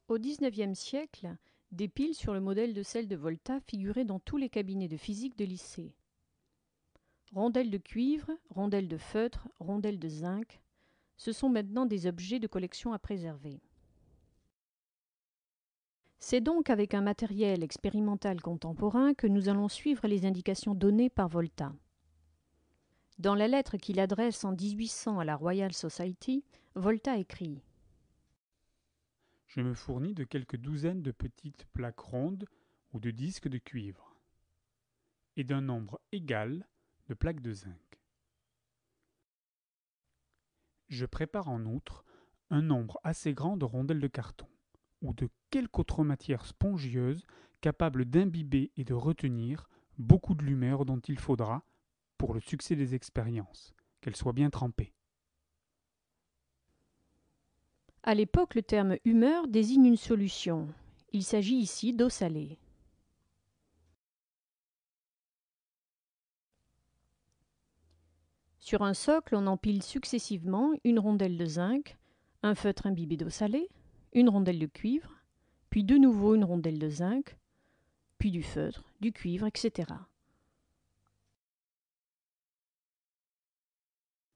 Au XIXe siècle, des piles sur le modèle de celles de Volta figuraient dans tous les cabinets de physique de lycée. Rondelles de cuivre, rondelles de feutre, rondelles de zinc, ce sont maintenant des objets de collection à préserver. C'est donc avec un matériel expérimental contemporain que nous allons suivre les indications données par Volta. Dans la lettre qu'il adresse en 1800 à la Royal Society, Volta écrit : « Je me fournis de quelques douzaines de petites plaques rondes ou de disques de cuivre, et d'un nombre égal de plaques de zinc. Je prépare en outre un nombre assez grand de rondelles de carton, ou de quelque autre matière spongieuse capable d'imbiber et de retenir beaucoup de l'humeur dont il faudra, pour le succès des expériences, qu'elle soit bien trempée. » À l'époque, le terme humeur désigne une solution. Il s'agit ici d'eau salée. Sur un socle, on empile successivement une rondelle de zinc, un feutre imbibé d'eau salée, une rondelle de cuivre, puis de nouveau une rondelle de zinc, puis du feutre, du cuivre, etc.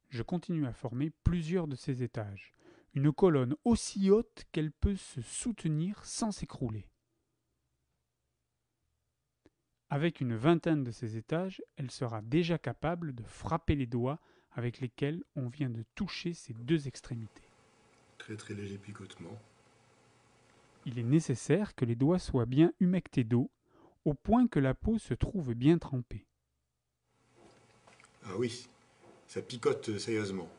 Je continue à former plusieurs de ces étages, une colonne aussi haute qu'elle peut se soutenir sans s'écrouler. Avec une vingtaine de ces étages, elle sera déjà capable de frapper les doigts avec lesquels on vient de toucher ces deux extrémités. Très très léger picotement. Il est nécessaire que les doigts soient bien humectés d'eau, au point que la peau se trouve bien trempée. Ah oui, ça picote sérieusement.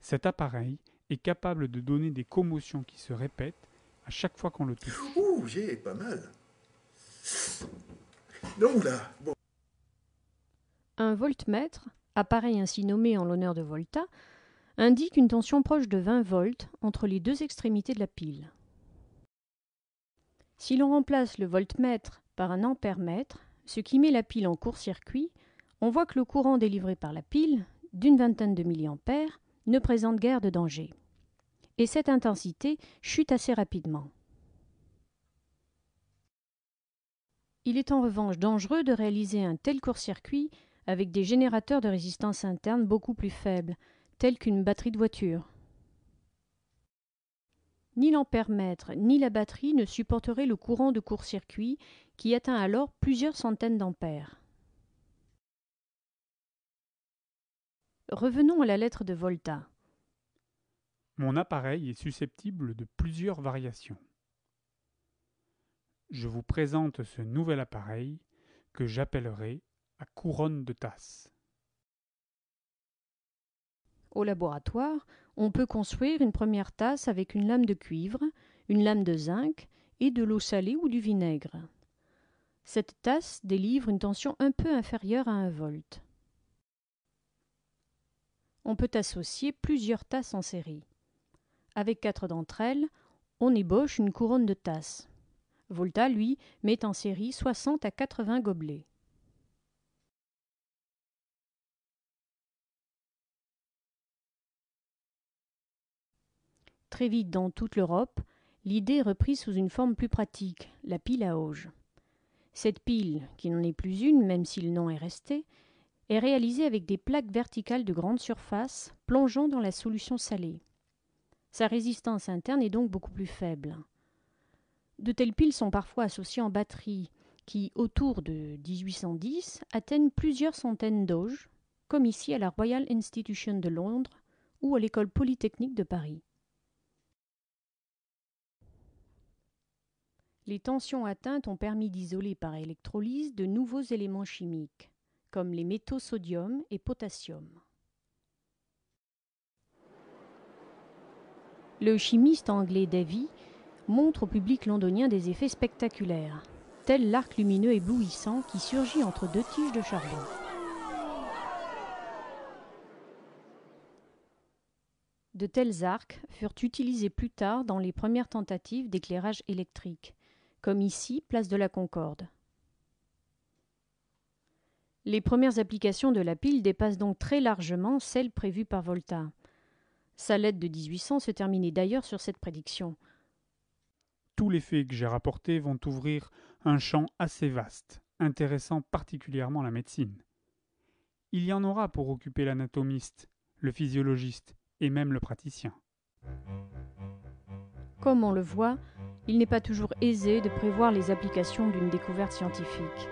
Cet appareil est capable de donner des commotions qui se répètent à chaque fois qu'on le touche. Ouh, j'ai pas mal. Non, là, bon. Un voltmètre, appareil ainsi nommé en l'honneur de Volta, indique une tension proche de 20 volts entre les deux extrémités de la pile. Si l'on remplace le voltmètre par un ampèremètre, ce qui met la pile en court-circuit, on voit que le courant délivré par la pile, d'une vingtaine de milliampères, ne présente guère de danger. Et cette intensité chute assez rapidement. Il est en revanche dangereux de réaliser un tel court-circuit avec des générateurs de résistance interne beaucoup plus faibles, tels qu'une batterie de voiture. Ni l'ampèremètre ni la batterie ne supporteraient le courant de court-circuit qui atteint alors plusieurs centaines d'ampères. Revenons à la lettre de Volta. Mon appareil est susceptible de plusieurs variations. Je vous présente ce nouvel appareil que j'appellerai à couronne de tasse. Au laboratoire, on peut construire une première tasse avec une lame de cuivre, une lame de zinc et de l'eau salée ou du vinaigre. Cette tasse délivre une tension un peu inférieure à 1 volt. On peut associer plusieurs tasses en série. Avec 4 d'entre elles, on ébauche une couronne de tasse. Volta, lui, met en série 60 à 80 gobelets. Très vite dans toute l'Europe, l'idée est reprise sous une forme plus pratique, la pile à auge. Cette pile, qui n'en est plus une même si le nom est resté, est réalisée avec des plaques verticales de grande surface plongeant dans la solution salée. Sa résistance interne est donc beaucoup plus faible. De telles piles sont parfois associées en batterie qui, autour de 1810, atteignent plusieurs centaines d'auges, comme ici à la Royal Institution de Londres ou à l'École polytechnique de Paris. Les tensions atteintes ont permis d'isoler par électrolyse de nouveaux éléments chimiques, comme les métaux sodium et potassium. Le chimiste anglais Davy montre au public londonien des effets spectaculaires, tel l'arc lumineux éblouissant qui surgit entre deux tiges de charbon. De tels arcs furent utilisés plus tard dans les premières tentatives d'éclairage électrique, comme ici, place de la Concorde. Les premières applications de la pile dépassent donc très largement celles prévues par Volta. Sa lettre de 1800 se terminait d'ailleurs sur cette prédiction. Tous les faits que j'ai rapportés vont ouvrir un champ assez vaste, intéressant particulièrement la médecine. Il y en aura pour occuper l'anatomiste, le physiologiste et même le praticien. Comme on le voit, il n'est pas toujours aisé de prévoir les applications d'une découverte scientifique.